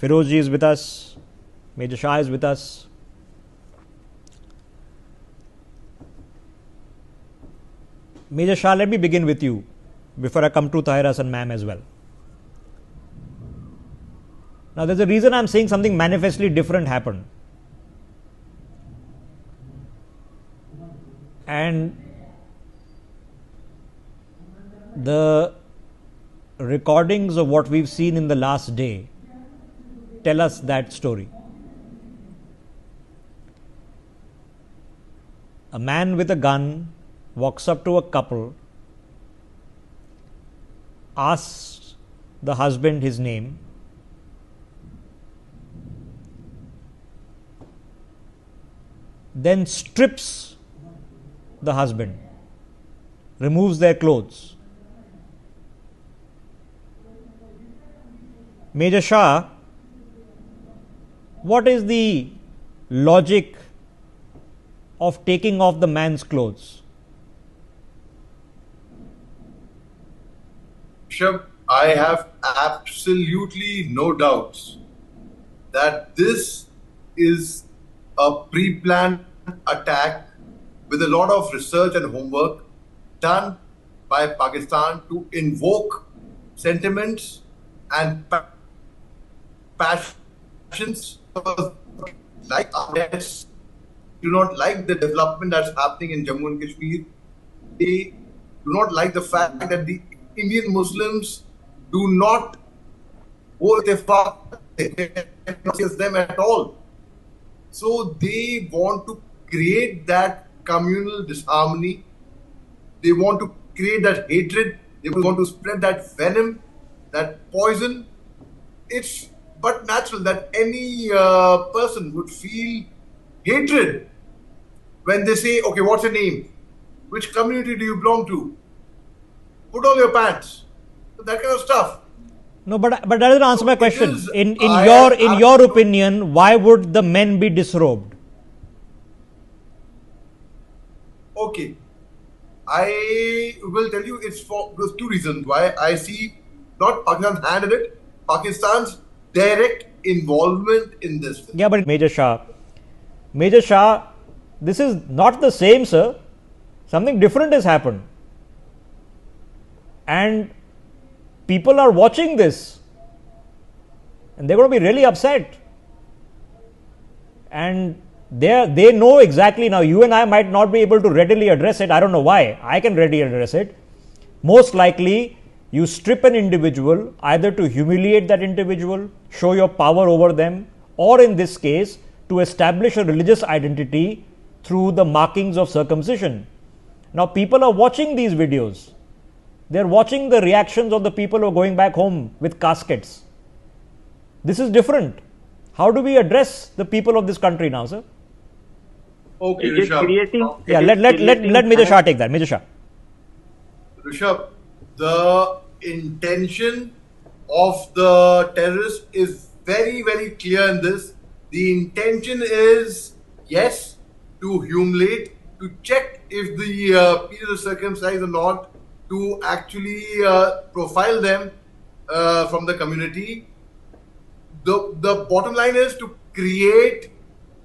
Firozji is with us. Major Shah is with us. Major Shah, let me begin with you before I come to Tahir Hassan ma'am as well. Now, there's a reason I'm saying something manifestly different happened. And the recordings of what we've seen in the last day tell us that story. A man with a gun walks up to a couple, asks the husband his name, then strips the husband, removes their clothes. Major Shah, what is the logic of taking off the man's clothes? Rishabh, I have absolutely no doubts that this is a pre-planned attack with a lot of research and homework done by Pakistan to invoke sentiments and passions like ours do not like the development that's happening in Jammu and Kashmir. They do not like the fact that the Indian Muslims do not against them at all. So they want to create that communal disharmony. They want to create that hatred. They want to spread that venom, that poison. It's but natural that any person would feel hatred when they say, okay, what's your name? Which community do you belong to? Put on your pants. That kind of stuff. No, but that doesn't answer my question. In your opinion, why would the men be disrobed? Okay, I will tell you it's for those two reasons why I see not Pakistan's hand in it, Pakistan's direct involvement in this. Yeah, but Major Shah, this is not the same, sir. Something different has happened. And people are watching this. And they're going to be really upset. And they know exactly now. You and I might not be able to readily address it. I don't know why. I can readily address it. Most likely, you strip an individual either to humiliate that individual, show your power over them, or in this case, to establish a religious identity through the markings of circumcision. Now, people are watching these videos. They're watching the reactions of the people who are going back home with caskets. This is different. How do we address the people of this country now, sir? Okay, it is creating. Yeah, let Major Shah take that. Major Shah. Rishabh, the intention of the terrorist is very, very clear in this. The intention is, yes, to humiliate, to check if the people are circumcised or not, to actually profile them from the community. The bottom line is to create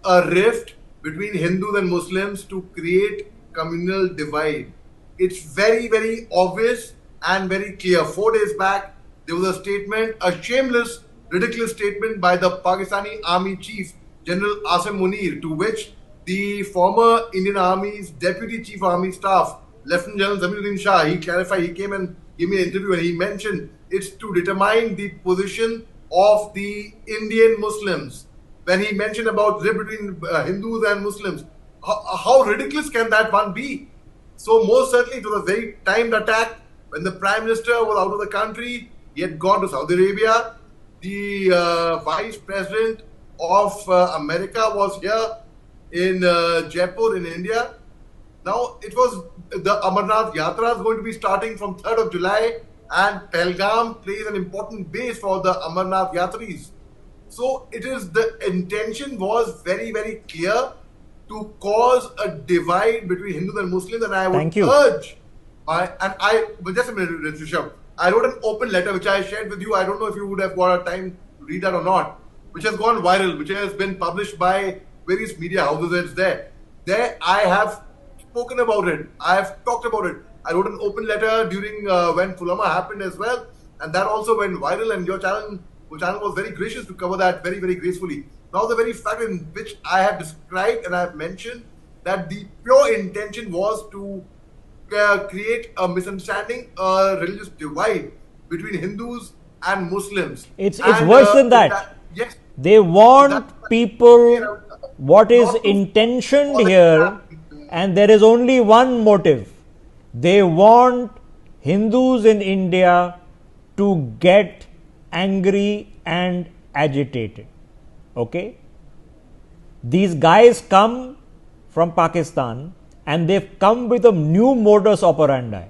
a rift between Hindus and Muslims, to create communal divide. It's very, very obvious and very clear. 4 days back, there was a statement, a shameless, ridiculous statement by the Pakistani Army Chief, General Asim Munir, to which the former Indian Army's Deputy Chief of Army Staff, Lieutenant General Zamiruddin Shah, he clarified, he came and gave me an interview and he mentioned it's to determine the position of the Indian Muslims. When he mentioned about the between Hindus and Muslims, how ridiculous can that one be? So most certainly it was a very timed attack. When the Prime Minister was out of the country, he had gone to Saudi Arabia. The Vice President of America was here in Jaipur in India. Now it was the Amarnath Yatra is going to be starting from 3rd of July, and Pahalgam plays an important base for the Amarnath Yatris. So it is, the intention was very, very clear to cause a divide between Hindus and Muslims, and I would urge, but just a minute, Rishabh, I wrote an open letter which I shared with you. I don't know if you would have got a time to read that or not. which has gone viral, which has been published by various media houses. It's there. There, I have spoken about it. I have talked about it. I wrote an open letter during when Pulwama happened as well, and that also went viral. And your channel was very gracious to cover that very, very gracefully. Now, the very fact in which I have described and I have mentioned that the pure intention was to create a misunderstanding, a religious divide between Hindus and Muslims. It's And, worse than that. yes, They want people, know, what is not to intentioned fall here, into- and there is only one motive. They want Hindus in India to get angry and agitated. Okay? These guys come from Pakistan and they've come with a new modus operandi.